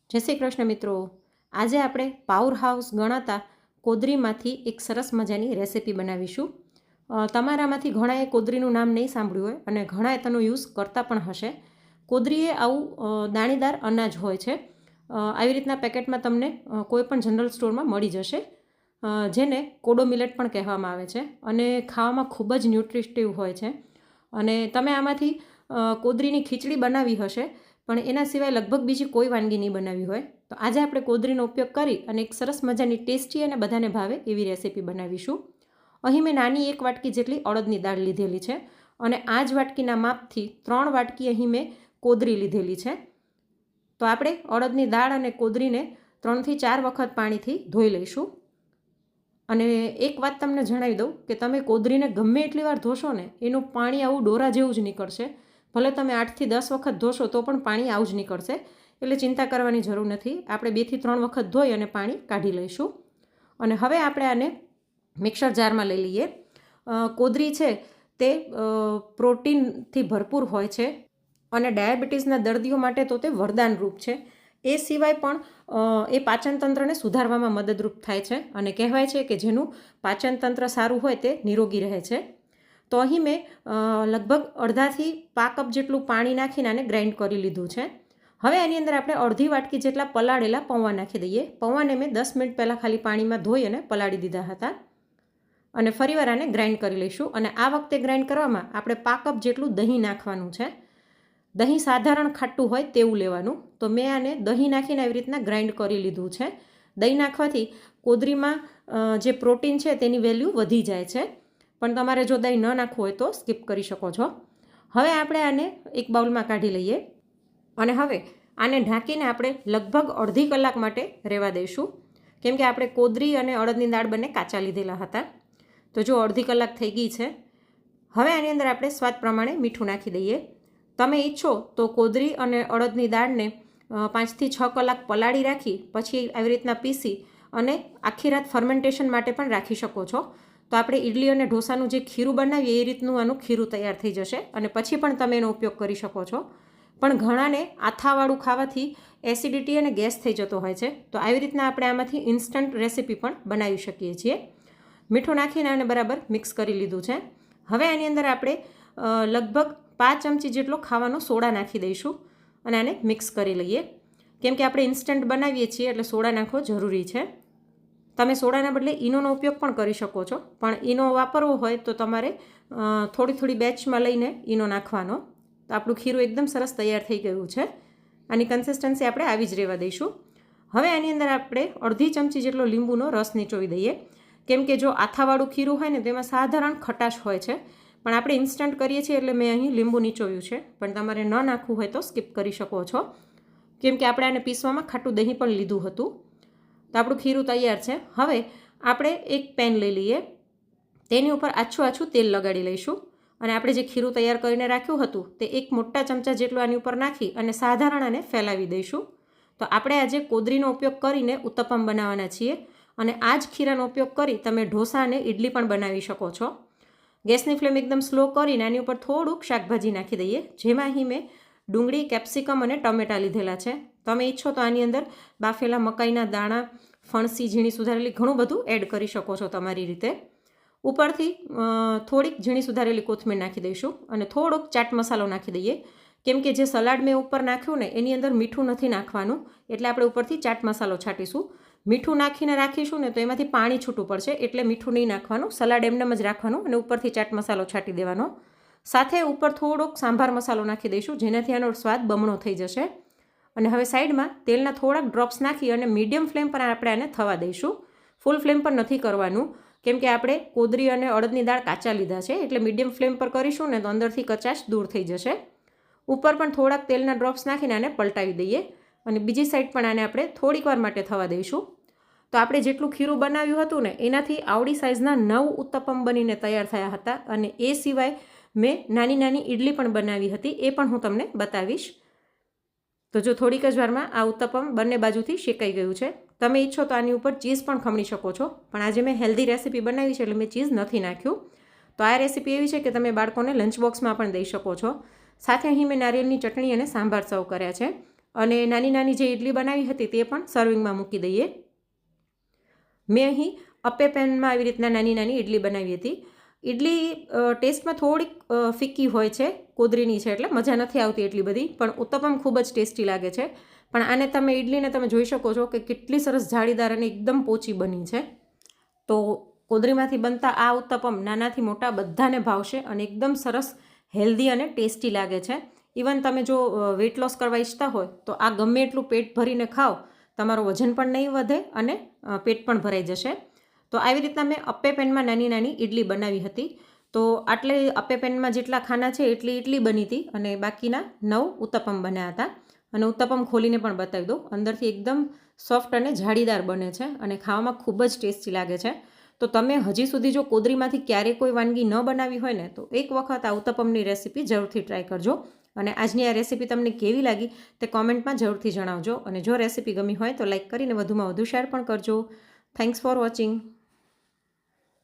જય શ્રી કૃષ્ણ મિત્રો। આજે આપણે પાવર હાઉસ ગણાતા કોદરીમાંથી એક સરસ મજાની રેસિપી બનાવીશું। તમારામાંથી ઘણાએ કોદરીનું નામ નહીં સાંભળ્યું હોય અને ઘણાએ તેનો યુઝ કરતા પણ હશે। કોદરી એ આવું દાણીદાર અનાજ હોય છે। આવી રીતના પેકેટમાં તમને કોઈ પણ જનરલ સ્ટોરમાં મળી જશે, જેને કોડો મિલેટ પણ કહેવામાં આવે છે અને ખાવામાં ખૂબ જ ન્યુટ્રિટિવ હોય છે। અને તમે આમાંથી કોદરીની ખીચડી બનાવી હશે, પણ એના સિવાય લગભગ બીજી કોઈ વાનગી નહીં બનાવી હોય। તો આજે આપણે કોદરીનો ઉપયોગ કરી અને એક સરસ મજાની ટેસ્ટી અને બધાને ભાવે એવી રેસીપી બનાવીશું। અહીં મેં નાની 1 વાટકી જેટલી અડદની દાળ લીધેલી છે અને આ જ વાટકીના માપથી 3 વાટકી અહીં મેં કોદરી લીધેલી છે। તો આપણે અડદની દાળ અને કોદરીને 3 થી 4 વખત પાણીથી ધોઈ લઈશું। અને એક વાત તમને જણાવી દઉં કે તમે કોદરીને ગમે એટલી વાર ધોશો ને, એનું પાણી આવું ડોરા જેવું જ નીકળશે। ભલે તમે 8 થી 10 વખત ધોશો તો પણ પાણી આવું જ નીકળશે, એટલે ચિંતા કરવાની જરૂર નથી। આપણે 2 થી 3 વખત ધોઈ અને પાણી કાઢી લઈશું। અને હવે આપણે આને મિક્સર જારમાં લઈ લઈએ। કોદરી છે તે પ્રોટીનથી ભરપૂર હોય છે અને ડાયાબિટીસના દર્દીઓ માટે તો તે વરદાનરૂપ છે। એ સિવાય પણ એ પાચનતંત્રને સુધારવામાં મદદરૂપ થાય છે અને કહેવાય છે કે જેનું પાચનતંત્ર સારું હોય તે નિરોગી રહે છે। તો અહીં મેં લગભગ અડધાથી 1 કપ જેટલું પાણી નાખીને આને ગ્રાઇન્ડ કરી લીધું છે। હવે આની અંદર આપણે અડધી વાટકી જેટલા પલાળેલા પૌવા નાખી દઈએ। પૌવાને મેં 10 મિનિટ પહેલાં ખાલી પાણીમાં ધોઈ અને પલાળી દીધા હતા અને ફરીવાર આને ગ્રાઇન્ડ કરી લઈશું। અને આ વખતે ગ્રાઇન્ડ કરવામાં આપણે 1 કપ જેટલું દહીં નાખવાનું છે। દહીં સાધારણ ખાટું હોય તેવું લેવાનું। તો મેં આને દહીં નાખીને આવી રીતના ગ્રાઇન્ડ કરી લીધું છે। દહીં નાખવાથી કોદરીમાં જે પ્રોટીન છે તેની વેલ્યુ વધી જાય છે, પણ તમારે જો દહીં ન નાખવું હોય તો સ્કીપ કરી શકો છો। હવે આપણે આને એક બાઉલમાં કાઢી લઈએ અને હવે આને ઢાંકીને આપણે લગભગ અડધી કલાક માટે રહેવા દઈશું, કેમ કે આપણે કોદરી અને અડદની દાળ બંને કાચા લીધેલા હતા। તો જો અડધી કલાક થઈ ગઈ છે। હવે આની અંદર આપણે સ્વાદ પ્રમાણે મીઠું નાખી દઈએ। તમે ઈચ્છો તો કોદરી અને અડદની દાળને 5 થી 6 કલાક પલાળી રાખી પછી આવી રીતના પીસી અને આખી રાત ફર્મેન્ટેશન માટે પણ રાખી શકો છો। તો આપણે ઇડલી અને ઢોસાનું જે ખીરું બનાવીએ એ રીતનું આનું ખીરું તૈયાર થઈ જશે અને પછી પણ તમે એનો ઉપયોગ કરી શકો છો। પણ ઘણાને આથાવાળું ખાવાથી એસિડિટી અને ગેસ થઈ જતો હોય છે, તો આવી રીતના આપણે આમાંથી ઇન્સ્ટન્ટ રેસીપી પણ બનાવી શકીએ છીએ। મીઠું નાખીને આને બરાબર મિક્સ કરી લીધું છે। હવે આની અંદર આપણે લગભગ 5 ચમચી જેટલો ખાવાનો સોડા નાખી દઈશું અને આને મિક્સ કરી લઈએ, કેમ કે આપણે ઇન્સ્ટન્ટ બનાવીએ છીએ એટલે સોડા નાખવો જરૂરી છે। તમે સોડાના બદલે ઈનોનો ઉપયોગ પણ કરી શકો છો, પણ ઈનો વાપરવો હોય તો તમારે થોડી થોડી બેચમાં લઈને ઈનો નાખવાનો। તો આપણું ખીરું એકદમ સરસ તૈયાર થઈ ગયું છે। આની કન્સિસ્ટન્સી આપણે આવી જ રહેવા દઈશું। હવે આની અંદર આપણે અડધી ચમચી જેટલો લીંબુનો રસ નીચોવી દઈએ, કેમ કે જો આથાવાળું ખીરું હોય ને તેમાં સાધારણ ખટાશ હોય છે, પણ આપણે ઇન્સ્ટન્ટ કરીએ છીએ એટલે મેં અહીં લીંબુ નીચોવ્યું છે, પણ તમારે ન નાખવું હોય તો સ્કીપ કરી શકો છો, કેમ કે આપણે આને પીસવામાં ખાટું દહીં પણ લીધું હતું। તો આપણું ખીરું તૈયાર છે। હવે આપણે એક પેન લઈ લઈએ, તેની ઉપર આછું તેલ લગાડી લઈશું અને આપણે જે ખીરું તૈયાર કરીને રાખ્યું હતું તે 1 મોટા ચમચા જેટલું આની ઉપર નાખી અને સાધારણ આને ફેલાવી દઈશું। તો આપણે આજે કોદરીનો ઉપયોગ કરીને ઉત્તપમ બનાવવાના છીએ અને આ જ ખીરાનો ઉપયોગ કરી તમે ઢોસા અને ઇડલી પણ બનાવી શકો છો। ગેસની ફ્લેમ એકદમ સ્લો કરીને આની ઉપર થોડુંક શાકભાજી નાખી દઈએ, જેમાં અહીં મેં ડુંગળી, કેપ્સિકમ અને ટમેટાં લીધેલા છે। તમે ઈચ્છો તો આની અંદર બાફેલા મકાઈના દાણા, ફણસી ઝીણી સુધારેલી ઘણું બધું એડ કરી શકો છો તમારી રીતે। ઉપરથી થોડીક ઝીણી સુધારેલી કોથમીર નાખી દઈશું અને થોડોક ચાટ મસાલો નાખી દઈએ, કેમ કે જે સલાડ મેં ઉપર નાખ્યું ને એની અંદર મીઠું નથી નાખવાનું, એટલે આપણે ઉપરથી ચાટ મસાલો છાંટીશું। મીઠું નાખીને રાખીશું ને તો એમાંથી પાણી છૂટું પડશે, એટલે મીઠું નહીં નાખવાનું, સલાડ એમનેમ જ રાખવાનું અને ઉપરથી ચાટ મસાલો છાંટી દેવાનો। સાથે ઉપર થોડોક સાંભાર મસાલો નાખી દઈશું, જેનાથી આનો સ્વાદ બમણો થઈ જશે। અને હવે સાઈડમાં તેલના થોડાક ડ્રોપ્સ નાખી અને મીડિયમ ફ્લેમ પર આપણે આને થવા દઈશું। ફૂલ ફ્લેમ પર નથી કરવાનું, કેમ કે આપણે કોદરી અને અડદની દાળ કાચા લીધા છે, એટલે મીડિયમ ફ્લેમ પર કરીશું ને તો અંદરથી કચાશ દૂર થઈ જશે। ઉપર પણ થોડાક તેલના ડ્રોપ્સ નાખીને આને પલટાવી દઈએ અને બીજી સાઈડ પણ આને આપણે થોડીક વાર માટે થવા દઈશું। તો આપણે જેટલું ખીરું બનાવ્યું હતું ને એનાથી આવડી સાઇઝના 9 ઉત્તપમ બનીને તૈયાર થયા હતા અને એ સિવાય મેં નાની નાની ઇડલી પણ બનાવી હતી, એ પણ હું તમને બતાવીશ। તો જો થોડીક જ વારમાં આ ઉત્તપમ બંને બાજુથી શેકાઈ ગયું છે। તમે ઈચ્છો તો આની ઉપર ચીઝ પણ ખમણી શકો છો, પણ આજે મેં હેલ્ધી રેસીપી બનાવી છે એટલે મેં ચીઝ નથી નાખ્યું। તો આ રેસીપી એવી છે કે તમે બાળકોને લંચ બોક્સમાં પણ દઈ શકો છો। સાથે અહીં મેં નારિયેળની ચટણી અને સાંભાર સર્વ કર્યા છે અને નાની નાની જે ઇડલી બનાવી હતી તે પણ સર્વિંગમાં મૂકી દઈએ. મેં અહીં અપ્પે પેનમાં આવી રીતના નાની નાની ઇડલી બનાવી હતી. ઇડલી ટેસ્ટમાં થોડીક ફિક્કી હોય છે, કોદરીની છે એટલે મજા નથી આવતી એટલી બધી, પણ ઉત્તપમ ખૂબ જ ટેસ્ટી લાગે છે. પણ આને તમે ઇડલીને તમે જોઈ શકો છો કે કેટલી સરસ જાળીદાર અને એકદમ પોચી બની છે. તો કોદરીમાંથી બનતા આ ઉત્તપમ નાનાથી મોટા બધાને ભાવશે અને એકદમ સરસ હેલ્ધી અને ટેસ્ટી લાગે છે. ઇવન તમે જો વેઇટ લોસ કરવા ઈચ્છતા હોય તો આ ગમે એટલું પેટ ભરીને ખાઓ, તમારું વજન પણ નહીં વધે અને પેટ પણ ભરાઈ જશે. તો આવી રીતના મેં અપ્પે પેનમાં નાની નાની ઇડલી બનાવી હતી. તો આટલે અપ્પે પેનમાં જેટલા ખાના છે એટલી ઇડલી બની હતી અને બાકીના 9 ઉત્તપમ બન્યા હતા. અને ઉત્તપમ ખોલીને પણ બતાવી દઉં. અંદરથી એકદમ સોફ્ટ અને જાળીદાર બને છે અને ખાવામાં ખૂબ જ ટેસ્ટી લાગે છે. તો તમે હજી સુધી જો કોદરીમાંથી ક્યારેય કોઈ વાનગી ન બનાવી હોય ને, તો એક વખત આ ઉત્તપમની રેસીપી જરૂરથી ટ્રાય કરજો. અને આજની આ રેસીપી તમને કેવી લાગી તે કોમેન્ટમાં જરૂરથી જણાવજો. અને જો રેસીપી ગમી હોય તો લાઈક કરીને વધુમાં વધુ શેર પણ કરજો. Thanks for watching.